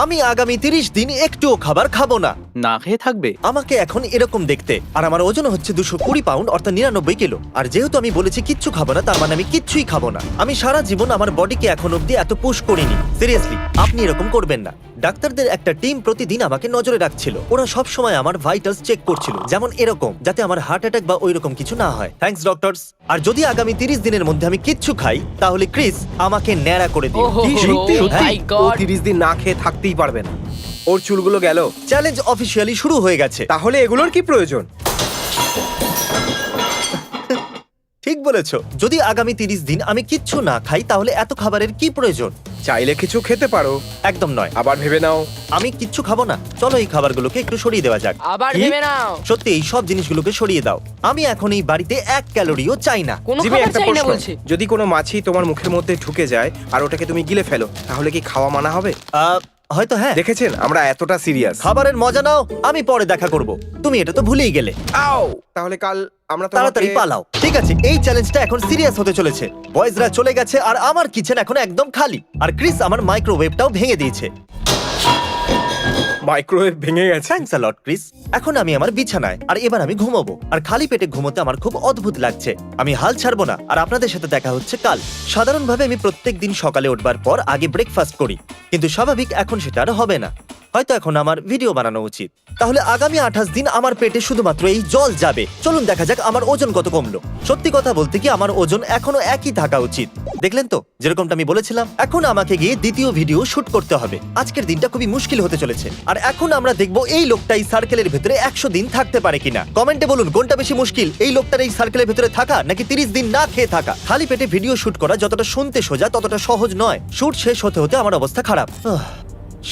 আমি আগামী 30 দিন একটুও খাবার খাবো না। না খেয়ে থাকবে? আমাকে এখন এরকম দেখতে, আর আমার ওজন হচ্ছে 220 পাউন্ড অর্থাৎ 99 কিলো। আর যেহেতু আমি বলেছি কিচ্ছু খাবো না, তার মানে আমি কিচ্ছুই খাবো না। আমি সারা জীবন আমার বডিকে এখন অব্দি এত পুশ করিনি। সিরিয়াসলি, আপনি এরকম করবেন না। ডাক্তারদের একটা টিম প্রতিদিন আমাকে নজরে রাখছিল। ওরা সব সময় আমার ভাইটালস চেক করছিল, যেমন এরকম, যাতে আমার হার্ট অ্যাটাক বা ওইরকম কিছু না হয়। Thanks doctors. আর যদি আগামী 30 দিনের মধ্যে আমি কিচ্ছু খাই, তাহলে ক্রিস আমাকে ন্যাড়া করে দিও। কি সত্যি? সত্যি? ও 30 দিন না খেয়ে থাকতেই পারবে না। ওর চুলগুলো গেল, চ্যালেঞ্জ অফিসিয়ালি শুরু হয়ে গেছে। তাহলে এগুলোর কি প্রয়োজন? ঠিক বলেছো, যদি আগামী 30 দিন আমি কিচ্ছু না খাই, তাহলে এত খাবারের কি প্রয়োজন? চাইলে কিছু খেতে পারো, একদম নয়। আবার ভেবে নাও। আমি কিচ্ছু খাবো না। চলো এই খাবারগুলোকে একটু সরিয়ে দেওয়া যাক। আবার কি? ভেবে নাও। সত্যি এই সব জিনিসগুলোকে সরিয়ে দাও। আমি এখন এই বাড়িতে 1 ক্যালোরিও চাই না। কোনো জিমি, খাবার একটা চাই না প্রশ্ন, বলছে। যদি কোনো মাছি তোমার মুখের মধ্যে ঢুকে যায় আর ওটাকে তুমি গিলে ফেলো, তাহলে কি খাওয়া মানা হবে? হয়তো হ্যাঁ। দেখেছেন আমরা এতটা সিরিয়াস। খাবারের মজা নাও, আমি পরে দেখা করব। তুমি এটা তো ভুলেই গেলে। আও, তাহলে কাল আমরা তাড়াতাড়ি পালাও। ঠিক আছে, এই চ্যালেঞ্জটা এখন সিরিয়াস হতে চলেছে। বয়েজরা চলে গেছে আর আমার কিচেন এখন একদম খালি। আর ক্রিস আমার মাইক্রোওয়েভটাও ভেঙে দিয়েছে। মাইক্রোওয়েভ ভেঙে গেছে। Thanks a lot Chris. এখন আমি আমার বিছানায়, আর এবার আমি ঘুমাবো। আর খালি পেটে ঘুমোতে আমার খুব অদ্ভুত লাগছে। আমি হাল ছাড়বো না, আর আপনাদের সাথে দেখা হচ্ছে কাল। সাধারণভাবে আমি প্রত্যেকদিন সকালে উঠবার পর আগে ব্রেকফাস্ট করি, কিন্তু স্বাভাবিক এখন সেটা আর হবে না। হয়তো এখন আমার ভিডিও বানানো উচিত। তাহলে আগামী 28 দিন আমার পেটে শুধুমাত্র এই জল যাবে। চলুন দেখা যাক আমার ওজন কত কমলো। সত্যি কথা বলতে কি, আমার ওজন এখনো একই থাকা উচিত। দেখলেন তো, যেরকমটা আমি বলেছিলাম। এখন আমাকে গিয়ে দ্বিতীয় ভিডিও শুট করতে হবে। আজকের দিনটা খুবই মুশকিল হতে চলেছে। আর এখন আমরা দেখবো এই লোকটা এই সার্কেলের ভেতরে 100 দিন থাকতে পারে কিনা। কমেন্টে বলুন কোনটা বেশি মুশকিল, এই লোকটার এই সার্কেলের ভেতরে থাকা নাকি 30 দিন না খেয়ে থাকা। খালি পেটে ভিডিও শুট করা যতটা শুনতে সোজা, ততটা সহজ নয়। শুট শেষ হতে হতে আমার অবস্থা খারাপ।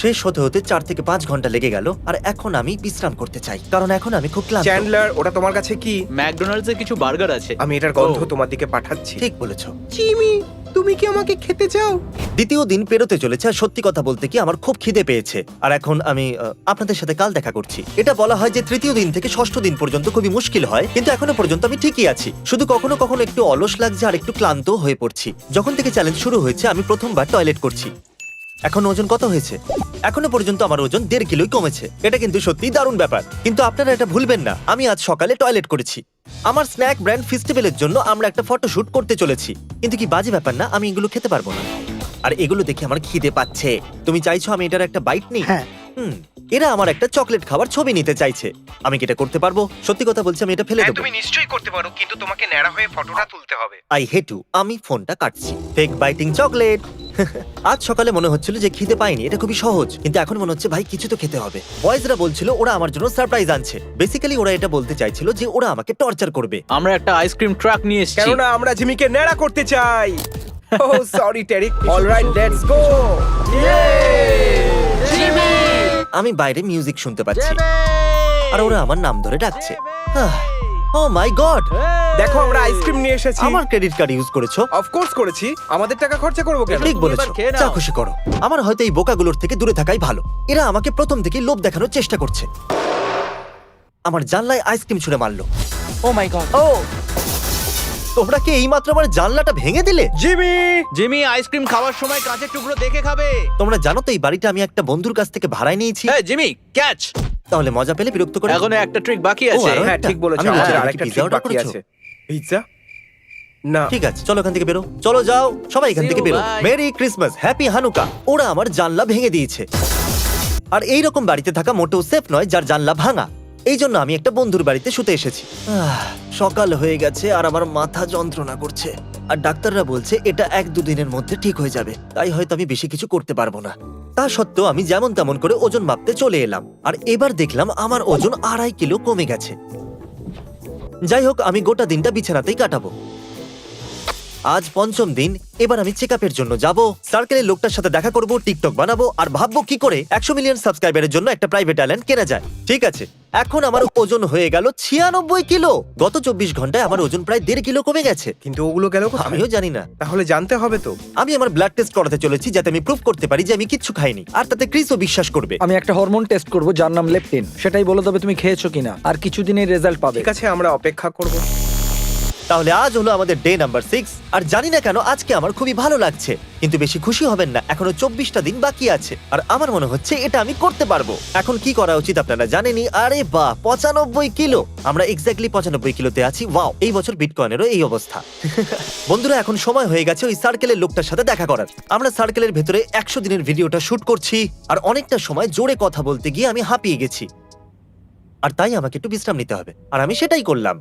শেষ হতে হতে 4 থেকে 5 ঘন্টা লেগে গেল। আর এখন আমি বিশ্রাম করতে চাই, কারণ এখন আমি খুব ক্লান্ত। চ্যান্ডলার, ওটা তোমার কাছে কি? ম্যাকডোনাল্ডস এর কিছু বার্গার আছে। আমি এটার গন্ধ তোমার দিকে পাঠাচ্ছি। ঠিক বলেছো। জিমি, তুমি কি আমাকে খেতে চাও? দ্বিতীয় দিন পেরোতে চলেছে, আর সত্যি কথা বলতে কি আমার খুব খিদে পেয়েছে। আর এখন আমি আপনাদের সাথে কাল দেখা করছি। এটা বলা হয় যে তৃতীয় দিন থেকে ষষ্ঠ দিন পর্যন্ত খুবই মুশকিল হয়, কিন্তু এখনো পর্যন্ত আমি ঠিকই আছি। শুধু কখনো কখনো একটু অলস লাগছে আর একটু ক্লান্ত হয়ে পড়ছি। যখন থেকে চ্যালেঞ্জ শুরু হয়েছে আমি প্রথমবার টয়লেট করছি। এখন ওজন কত হয়েছে? এখনো পর্যন্ত আমার ওজন 1.5 কিলোই কমেছে। এটা কিন্তু সত্যি দারুণ ব্যাপার। কিন্তু আপনারা এটা ভুলবেন না, আমি আজ সকালে টয়লেট করেছি। আমার স্ন্যাক ব্র্যান্ড ফেস্টিভ্যালের জন্য আমরা একটা ফটোশুট করতে চলেছি। কিন্তু কি বাজে ব্যাপার না, আমি এগুলো খেতে পারবো না। আর এগুলো দেখে আমার খিদে পাচ্ছে। তুমি চাইছো আমি এটার একটা বাইট নিই? হ্যাঁ। এরা আমার একটা চকলেট খাবার ছবি নিতে চাইছে। আমি কি এটা করতে পারবো? সত্যি কথা বলছি, আমি এটা ফেলে দেবো। তুমি নিশ্চয়ই করতে পারো, কিন্তু তোমাকে ন্যাড়া হয়ে ফটোটা তুলতে হবে। I hate you. আমি ফোনটা কাটছি। Fake biting chocolate. আজ সকালে মনে হচ্ছিল যে খিদে পাইনি, এটা খুবই সহজ। কিন্তু এখন মনে হচ্ছে ভাই কিছু তো খেতে হবে। বয়েজরা বলছিল ওরা আমার জন্য সারপ্রাইজ আনছে। বেসিক্যালি ওরা এটা বলতে চাইছিল যে ওরা আমাকে টর্চার করবে। আমরা একটা আইসক্রিম ট্রাক নিয়ে এসেছি। কেননা আমরা জিমিকে ন্যাড়া করতে চাই। ও সরি টেরিক। Alright, let's go. আমি বাইরে মিউজিক শুনতে পাচ্ছি, আর ওরা আমার নাম ধরে ডাকছে। ও মাই গড! দেখো আমরা আইসক্রিম নিয়ে এসেছি। আমার ক্রেডিট কার্ড ইউজ করেছো? অফকোর্স করেছি, আমাদের টাকা খরচা করবো কেন? ঠিক বলেছো, খেয়ে নাও। যা খুশি করো। আমার হয়তো এই বোকাগুলোর থেকে দূরে থাকাই ভালো। এরা আমাকে প্রথম থেকেই লোভ দেখানোর চেষ্টা করছে। আমার জানলায় আইসক্রিম ছুঁড়ে মারলো। ও মাই গড। ও, তোমরা কি এইমাত্র আমার জানলাটা ভেঙে দিলে? জিমি, জিমি আইসক্রিম খাওয়ার সময় কাঁচের টুকরো দেখে খাবে। তোমরা জানো তো এই বাড়িটা আমি একটা বন্ধুর কাছ থেকে ভাড়ায় নিয়েছি। হ্যাঁ জিমি, ক্যাচ। তাহলে মজা পেলে বিরক্ত করে। এখনো একটা ট্রিক বাকি ও, আছে। আরো হ্যাঁ একটা? ঠিক বলেছো, আমি আমাদের বলছিলাম, আরেকটা কি ট্রিক পিৎজা বাকি order আছে। পিৎজা? না। ঠিক আছে, চলো এখান থেকে বেরো। চলো যাও, সবাই এখান See থেকে you, বেরো। bye. Merry Christmas, happy Hanukkah. ওরা আমার জানলা ভেঙে দিয়েছে। আর এইরকম বাড়িতে থাকা মোটেও সেফ নয় যার জানলা ভাঙা। এই জন্য আমি একটা বন্ধুর বাড়িতে শুতে এসেছি। সকাল হয়ে গেছে আর আমার মাথা যন্ত্রণা করছে। আর ডাক্তাররা বলছে এটা 1-2 দিনের মধ্যে ঠিক হয়ে যাবে। তাই হয়তো আমি বেশি কিছু করতে পারবো না। তা সত্ত্বেও আমি যেমন তেমন করে ওজন মাপতে চলে এলাম। আর এবার দেখলাম আমার ওজন 2.5 কিলো কমে গেছে। যাই হোক, আমি গোটা দিনটা বিছানাতেই কাটাবো। আজ 5ম দিন। এবার আমি চেকআপের জন্য যাব। সার্কেলের লোকটার সাথে দেখা করব, টিকটক বানাবো, আর ভাববো কি করে 100 মিলিয়ন সাবস্ক্রাইবারের জন্য একটা প্রাইভেট আইল্যান্ড কেনা যায়। ঠিক আছে, এখন আমার ওজন হয়ে গেল 96 কিলো। গত 24 ঘন্টায় আমার ওজন প্রায় 1.5 কিলো কমে গেছে। কিন্তু ওগুলো গেল কোথায়? আমিও জানি না। তাহলে জানতে হবে তো। আমি আমার ব্লাড টেস্ট করাতে চলেছি, যাতে আমি প্রুফ করতে পারি যে আমি কিচ্ছু খাইনি। আর তাতে ক্রিসও বিশ্বাস করবে। আমি একটা হরমোন টেস্ট করব যার নাম লেপটিন। সেটাই বলে দেবে তুমি খেয়েছো কিনা, আর কিছুদিনের রেজাল্ট পাবে। ঠিক আছে, আমরা অপেক্ষা করব। তাহলে আজ হলো আমাদের ডে নাম্বার 6 আর জানি না কেন আজকে আমার খুবই ভালো লাগছে, কিন্তু বেশি খুশি হবেন না, এখনো 24টা দিন বাকি আছে আর আমার মনে হচ্ছে এটা আমি করতে পারবো। এখন কি করা উচিত আপনারা জানেনই। আরে বাহ, 95 কিলো, আমরা এক্স্যাক্টলি 95 কিলোতে আছি। ওয়াও, এই বছর বিটকয়েনেরও এই অবস্থা। বন্ধুরা, এখন সময় হয়ে গেছে ওই সার্কেলের লোকটার সাথে দেখা করার। আমরা সার্কেলের ভেতরে 100 দিনের ভিডিওটা শুট করছি আর অনেকটা সময় জোরে কথা বলতে গিয়ে আমি হাঁপিয়ে গেছি, আর তাই আমাকে একটু বিশ্রাম নিতে হবে। আর আমি সেটাই করলাম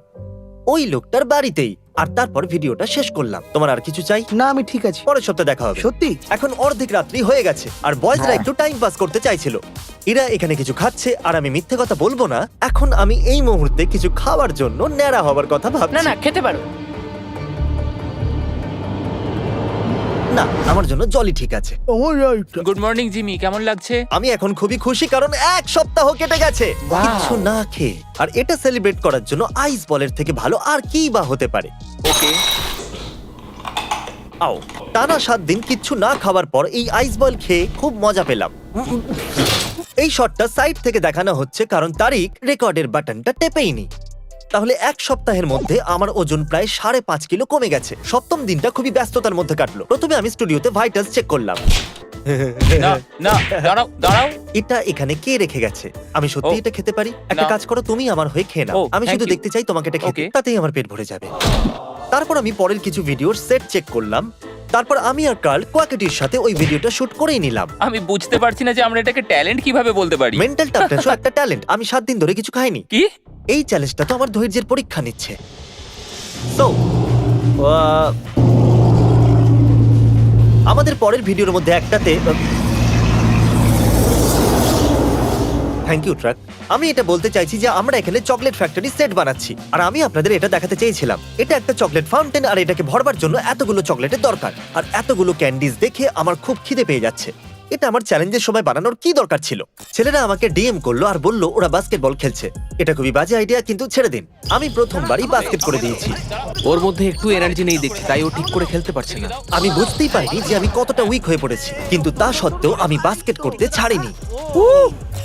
ওই লোকটার বাড়িতেই, আর তারপর ভিডিওটা শেষ করলাম। তোমার আর কিছু চাই? না, আমি ঠিক আছি। পরের সপ্তাহে দেখা হবে। সত্যি? এখন অর্ধেক রাত্রি হয়ে গেছে আর বয়েজরা একটু টাইম পাস করতে চাইছিল। এরা এখানে কিছু খাচ্ছে আর আমি মিথ্যে কথা বলবো না, এখন আমি এই মুহূর্তে কিছু খাওয়ার জন্য ন্যাড়া হবার কথা না ভাবছি। না, খেতে পারো। না, আমার জন্য জলই ঠিক আছে। গুড মর্নিং জিমি, কেমন লাগছে? আমি এখন খুবই খুশি কারণ 1 সপ্তাহ কেটে গেছে Wow! কিছু না খেয়ে। আর এটা সেলিব্রেট করার জন্য আইস বলের থেকে ভালো আর কি বা হতে পারে। ওকে। আও, টানা 7 দিন কিচ্ছু না খাওয়ার পর এই আইস বল খেয়ে খুব মজা পেলাম। এই শটটা সাইড থেকে দেখানো হচ্ছে কারণ তারিক রেকর্ডের বাটনটা টেপেইনি। তাহলে 1 সপ্তাহের মধ্যে আমার ওজন প্রায় 5.5 কিলো কমে গেছে। সপ্তম দিনটা খুবই ব্যস্ততার মধ্যে কাটলো। প্রথমে আমি স্টুডিওতে ভাইটালস চেক করলাম। না না, দাঁড়াও দাঁড়াও। এটা এখানে কে রেখে গেছে? আমি সত্যি ও, এটা খেতে পারি? একটা না। কাজ করো, তুমি আমার হয়ে খেয়ে নাও। ও, আমি thank শুধু you. দেখতে চাই তোমাকে এটা খেতে, Okay. তাতেই আমার পেট ভরে যাবে। তারপর আমি পরের কিছু ভিডিওর সেট চেক করলাম। তারপর আমি আর কার্ল কোয়াকিটির সাথে ওই ভিডিওটা শুট করেই নিলাম। আমি বুঝতে পারছি না যে আমরা এটাকে ট্যালেন্ট কিভাবে বলতে পারি। মেন্টাল টাফনেসও একটা ট্যালেন্ট। আমি 7 দিন ধরে কিছু খাইনি। কি? এই চ্যালেঞ্জটা তো আমার ধৈর্যের পরীক্ষা নিচ্ছে। সো আমাদের পরের ভিডিওর মধ্যে একটাতে থ্যাংক ইউ ট্রাক। আমি এটা বলতে চাইছি যে আমরা এখানে চকলেট ফ্যাক্টরি সেট বানাচ্ছি আর আমি আপনাদের এটা দেখাতে চেয়েছিলাম। এটা একটা চকলেট ফাউন্টেন আর এটাকে ভরবার জন্য এতগুলো চকলেটের দরকার আর এতগুলো ক্যান্ডিজ দেখে আমার খুব খিদে পেয়ে যাচ্ছে। এটা আমার চ্যালেঞ্জের সময় বানানোর কি দরকার ছিল? ছেলেরা আমাকে ডিএম করলো আর বলল ওরা বাস্কেটবল খেলছে। এটা খুবই বাজে আইডিয়া, কিন্তু ছেড়ে দিন, আমি প্রথমবারই বাস্কেট করে দিয়েছি। ওর মধ্যে একটু এনার্জি নেই দেখছি, তাই ও ঠিক করে খেলতে পারছে না। আমি বুঝতেই পারিনি যে আমি কতটা উইক হয়ে পড়েছি, কিন্তু তা সত্ত্বেও আমি বাস্কেট করতে ছাড়িনি।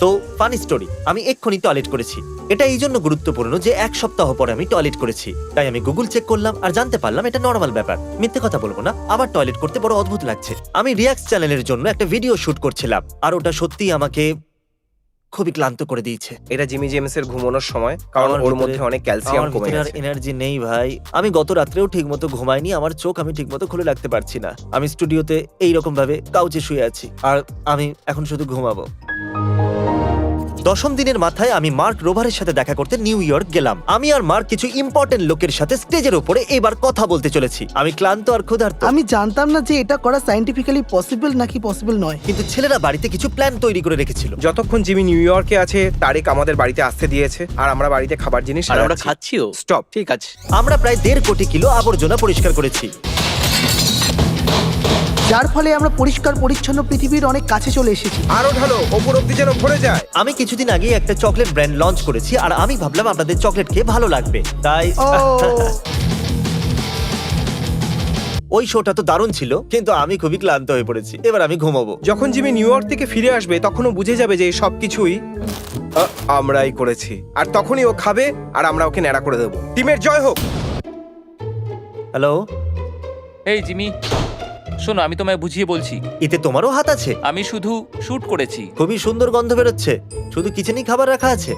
তো ফানি স্টোরি, আমি এক্ষুনি টয়লেট করেছি। এটা এই জন্য গুরুত্বপূর্ণ যে 1 সপ্তাহ পরে আমি টয়লেট করেছি, তাই আমি গুগল চেক করলাম আর জানতে পারলাম এটা নর্মাল ব্যাপার। মিথ্যে কথা বলবো না, আবার টয়লেট করতে বড় অদ্ভুত লাগছে। আমি রিয়াক্স চ্যানেলের জন্য একটা ভিডিও শুট করছিলাম আর ওটা সত্যিই আমাকে খুবই ক্লান্ত করে দিয়েছে। এটা জিমি জেমসের ঘুমানোর সময়, কারণ আমার ওর ভিতরে- মধ্যে অনেক ক্যালসিয়াম আমার কমে ভিতরে আর গেছে। এনার্জি নেই ভাই। আমি গত রাত্রেও ঠিকমতো ঘুমাইনি, আমার চোখ আমি ঠিকমতো খুলে রাখতে পারছি না। আমি স্টুডিওতে এই রকম ভাবে কাউচে শুয়ে আছি আর আমি এখন শুধু ঘুমাবো। 10ম দিনের মাথায় আমি মার্ক রোভারের সাথে দেখা করতে নিউ ইয়র্ক গেলাম। আমি আর মার্ক কিছু ইম্পর্টেন্ট লোকের সাথে স্টেজের উপরে এবার কথা বলতে চলেছি। আমি ক্লান্ত আর ক্ষুধার্ত, আমি জানতাম না যে এটা করা সায়েন্টিফিক্যালি পসিবল নাকি পসিবল নয়। কিন্তু ছেলেরা বাড়িতে কিছু প্ল্যান তৈরি করে রেখেছিল। যতক্ষণ জিমি নিউ ইয়র্কে আছে, তারিক আমাদের বাড়িতে আসতে দিয়েছে আর আমরা বাড়িতে খাবার জিনিস আর আমরা খাচ্ছিও। স্টপ। ঠিক আছে। আমরা প্রায় 1.5 কোটি কিলো আবর্জনা পরিষ্কার করেছি। যার ফলে আমরা পরিষ্কার পরিচ্ছন্ন পৃথিবীর অনেক কাছে চলে এসেছি। আরো ঢালো, ওপর অব্দি যেন ভরে যায়। আমি কিছুদিন আগে একটা চকলেট ব্র্যান্ড লঞ্চ করেছি আর আমি ভাবলাম আপনাদের চকলেট খেয়ে ভালো লাগবে, তাই ও ওই শোটা তো দারুণ ছিল, কিন্তু আমি খুবই ক্লান্ত হয়ে পড়েছি। এবার আমি ঘুমাবো। যখন জিমি নিউ ইয়র্ক থেকে ফিরে আসবে তখন ও বুঝে যাবে যে এই সবকিছুই আমরাই করেছি, আর তখনই ও খাবে আর আমরা ওকে ন্যাড়া করে দেবো। টিমের জয় হোক। হ্যালো, এই জিমি, শোনো, আমি তোমায় বুঝিয়ে বলছি। এতে তোমারও হাত আছে। আমি শুধু শুট করেছি। খুবই সুন্দর গন্ধ বেরোচ্ছে। শুধু কিচেনেই খাবার রাখা আছে।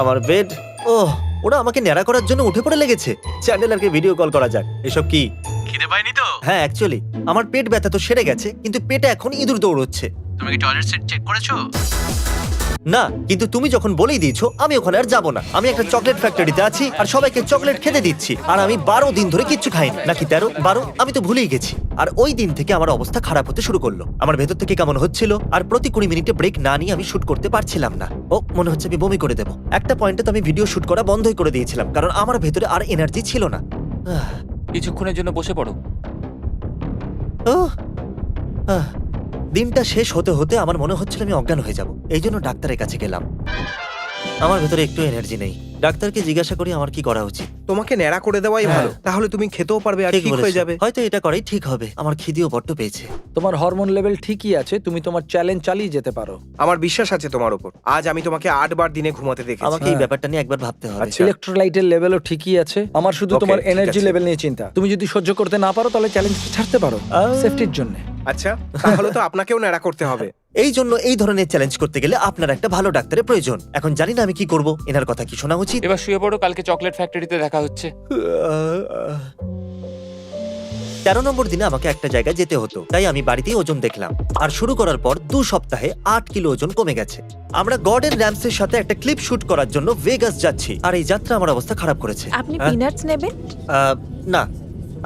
আমার বেড। ওহ, ওরা আমাকে ন্যাড়া করার জন্য উঠে পড়ে লেগেছে। চ্যান্ডেলারকে ভিডিও কল করা যাক। এসব কি? খিদে পাইনি তো? হ্যাঁ, অ্যাকচুয়ালি আমার পেট ব্যথা তো সেরে গেছে, কিন্তু পেটে এখন ইঁদুর দৌড়চ্ছে। তুমি কি টয়লেট সেট চেক করেছো? না, কিন্তু তুমি যখন বলেই দিয়েছো আমি ওখানে আর যাবো না। আমি একটা চকলেট ফ্যাক্টরিতে আছি আর সবাইকে চকলেট খেতে দিচ্ছি, আর আমি 12 দিন ধরে কিচ্ছু খাইনি, নাকি 13-12, আমি তো ভুলেই গেছি। আর ওই দিন থেকে আমার অবস্থা খারাপ হতে শুরু করলো। আমার ভেতর থেকে কেমন হচ্ছিল, আর প্রতি 20 মিনিটে ব্রেক না নিয়ে আমি শুট করতে পারছিলাম না। ও মনে হচ্ছে আমি বমি করে দেবো। একটা পয়েন্টে তো আমি ভিডিও শুট করা বন্ধই করে দিয়েছিলাম, কারণ আমার ভেতরে আর এনার্জি ছিল না। কিছুক্ষণের জন্য বসে পড়ো। ওহ, দিনটা শেষ হতে হতে আমার মনে হচ্ছিল আমি অজ্ঞান হয়ে যাব। এই জন্য ডাক্তারের কাছে গেলাম। আমার ভেতরে একটু এনার্জি নেই। ডাক্তারকে জিজ্ঞাসা করি আমার কি করা উচিত। তোমাকে ন্যাড়া করে দেওয়াই হ্যাঁ। ভালো, তাহলে তুমি খেতেও পারবে আর ঠিক ঠিক হয়ে বলেছো। যাবে। হয়তো এটা করাই ঠিক হবে। আমার খিদেও বড্ড পেয়েছে। তোমার হরমোন লেভেল ঠিকই আছে, তুমি তোমার চ্যালেঞ্জ চালিয়ে যেতে পারো। আমার বিশ্বাস আছে তোমার উপর। আজ আমি তোমাকে 8 বার দিনে ঘুমাতে দেখেছি। আমাকে এই ব্যাপারটা নিয়ে একবার ভাবতে হবে। আচ্ছা। ইলেকট্রোলাইটের লেভেলও ঠিকই আছে। আমার শুধু Okay, তোমার ঠিক এনার্জি আছে। লেভেল নিয়ে চিন্তা। তুমি যদি সহ্য করতে না পারো তাহলে চ্যালেঞ্জ ছাড়তে পারো সেফটির জন্য। আচ্ছা, তাহলে তো আপনাকেও ন্যাড়া করতে হবে। এই জন্য এই ধরনের চ্যালেঞ্জ করতে গেলে আপনার একটা ভালো ডাক্তারের প্রয়োজন। এখন জানি না আমি কি করব। এনার কথা কি শোনা উচিত? এবার শুয়ে পড়ো, কালকে চকলেট ফ্যাক্টরিতে দেখা হচ্ছে। 13 নম্বর দিনে আমাকে একটা জায়গায় যেতে হতো, তাই আমি বাড়িতেই ওজন দেখলাম। আর শুরু করার পর 2 সপ্তাহে 8 কিলো ওজন কমে গেছে। আমরা গর্ডন র্যামসের সাথে একটা ক্লিপ শুট করার জন্য ভেগাস যাচ্ছি, আর এই যাত্রা আমার অবস্থা খারাপ করেছে। আপনি হ্যাঁ? পিনাটস নেবেন? না,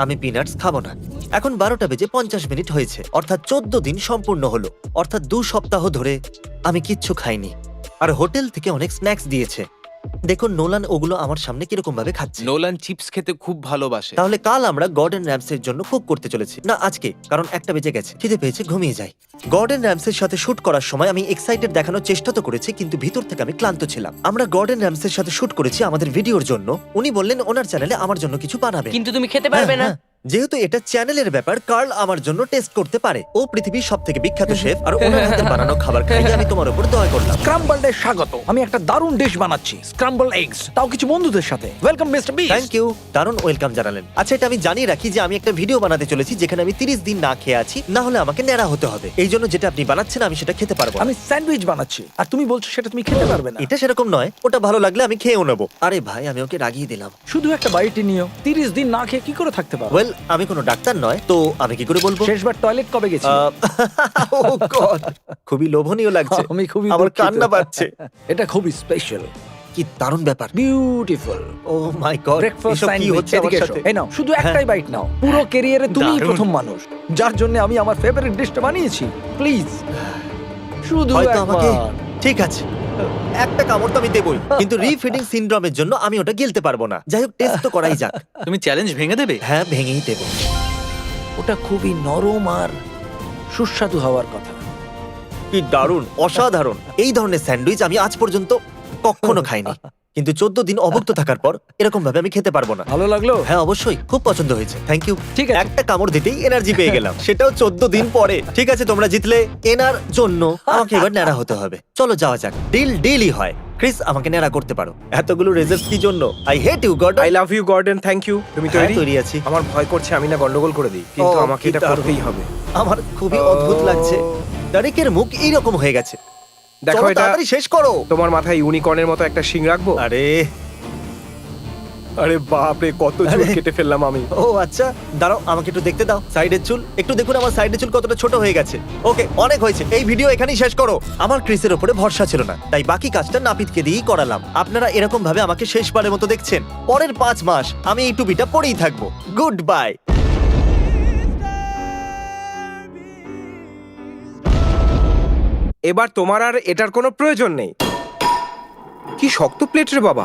আমি পিনাটস খাবো না। এখন 12টা বেজে 50 মিনিট হয়েছে, অর্থাৎ 14 দিন সম্পূর্ণ হলো। অর্থাৎ 2 সপ্তাহ ধরে আমি কিচ্ছু খাইনি। আর হোটেল থেকে অনেক স্ন্যাক্স দিয়েছে। দেখুন নোলান ওগুলো আমার সামনে কিরকম ভাবে খাচ্ছে। নোলান চিপস খেতে খুব ভালোবাসে। তাহলে কাল আমরা গর্ডন র্যামসের জন্য কুক করতে চলেছি। না আজকে, কারণ 1টা বেজে গেছে। খিদে পেয়েছে, ঘুমিয়ে যাই। গর্ডন র্যামসের সাথে শুট করার সময় আমি এক্সাইটেড দেখানোর চেষ্টা তো করেছি, কিন্তু ভিতর থেকে আমি ক্লান্ত ছিলাম। আমরা গর্ডন র্যামসের সাথে শুট করেছি আমাদের ভিডিওর জন্য। উনি বললেন ওনার চ্যানেলে আমার জন্য কিছু বানাবে। কিন্তু তুমি খেতে পারবে না। হ্যাঁ, যেহেতু এটা চ্যানেলের ব্যাপার, কার্ল আমার জন্য টেস্ট করতে পারে। ও পৃথিবীর সবথেকে বিখ্যাত শেফ, আর ওনার হাতের বানানো খাবার খাইয়ে আমি তোমার উপর দয়া করলাম। স্ক্রাম্বলড এর স্বাগত। আমি একটা দারুণ ডিশ বানাচ্ছি, স্ক্রাম্বল এগস, তাও কিছু বন্ধুদের সাথে। Welcome Mister Beast. Thank you, দারুণ ওয়েলকাম জানালেন। আচ্ছা, এটা আমি জানিয়ে রাখি যে আমি একটা ভিডিও বানাতে চলেছি যেখানে আমি 30 দিন না খেয়ে আছি, না হলে আমাকে ন্যাড়া হতে হবে। এই জন্য যেটা আপনি বানাচ্ছেন আমি সেটা খেতে পারবো না। আমি স্যান্ডউইচ বানাচ্ছি আর তুমি বলছো সেটা তুমি খেতে পারবে না। এটা সেরকম নয়, ওটা ভালো লাগলে আমি খেয়েও নেবো। আরে ভাই, আমি ওকে রাগিয়ে দিলাম। শুধু একটা বাইটই নিও। 30 দিন না খেয়ে কি করে থাকতে পারো? ওয়েল, আমি কোনো ডাক্তার নয়, তো আমি কি করে বলবো? শেষবার টয়লেট কবে গেছি? Oh God, খুবই লোভনীয় লাগছে। আমি খুবই আমার দুঃখিত। কান্না পাচ্ছে। এটা খুবই স্পেশাল, কি দারুণ ব্যাপার। বিউটিফুল। ও মাই গড, ব্রেকফাস্ট এসব কি স্যান্ডউইচ, হচ্ছে আমার এদিকে এসো। সাথে? এই নাও, শুধু একটাই বাইট নাও। পুরো ক্যারিয়ারে তুমিই দারুণ। প্রথম মানুষ যার জন্য আমি আমার ফেভারিট ডিশটা বানিয়েছি। প্লিজ শুধু হয়তো আমাকে, একবার। ঠিক আছে, একটা কামড় তো আমি দেবই, কিন্তু রিফিডিং সিনড্রোমের জন্য আমি ওটা গিলতে পারবো না। যাই হোক, টেস্ট তো করাই যাক। তুমি চ্যালেঞ্জ ভেঙে দেবে? হ্যাঁ, ভেঙেই দেবো। ওটা খুবই নরম আর সুস্বাদু হওয়ার কথা। কি দারুণ, অসাধারণ। এই ধরনের স্যান্ডউইচ আমি আজ পর্যন্ত কখনো খাইনি, কিন্তু 14 দিন অভুক্ত থাকার পর এরকম ভাবে আমি খেতে পারবো না। ভালো লাগলো? হ্যাঁ অবশ্যই, খুব পছন্দ হয়েছে। Thank you. ঠিক আছে। একটা কামড় দিতেই এনার্জি পেয়ে গেলাম, সেটাও 14 দিন পরে। ঠিক আছে, তোমরা জিতলে। এনার জন্য আমাকে এবার ন্যাড়া হতে হবে। চলো যাওয়া যাক। ডিলই হয়। ক্রিস, আমাকে ন্যাড়া করতে পারো। এতগুলো রেজার্ভ কি জন্য? I hate you God. I love you Gordon, thank you. তুমি তৈরি? তৈরি আছি। আমার ভয় করছে আমি না গন্ডগোল করে দিই, কিন্তু ও, আমাকে কি এটা দারুণ। করতেই হবে। আমার খুবই অদ্ভুত লাগছে। তারিকের মুখ এইরকম হয়ে গেছে। দেখো, চলো এটা তাড়াতাড়ি শেষ করো। তোমার মাথায় ইউনিকর্নের মতো একটা শিং রাখবো। আরে আরে বাপ রে, কত চুল আরে। কেটে ফেললাম আমি। ও আচ্ছা, দাঁড়াও, আমাকে একটু দেখতে দাও। সাইডের চুল একটু দেখুন, আমার সাইডের চুল কতটা ছোট হয়ে গেছে। ওকে, অনেক হয়েছে, এই ভিডিও এখানেই শেষ করো। আমার ক্রিসের উপরে ভরসা ছিল না, তাই বাকি কাজটা নাপিতকে দিয়েই করালাম। আপনারা এরকম ভাবে আমাকে শেষবারের মতো দেখছেন। পরের 5 মাস আমি এই টুপিটা পরেই থাকবো। Good bye. এবার তোমার আর এটার কোনো প্রয়োজন নেই। কি শক্ত প্লেট রে বাবা।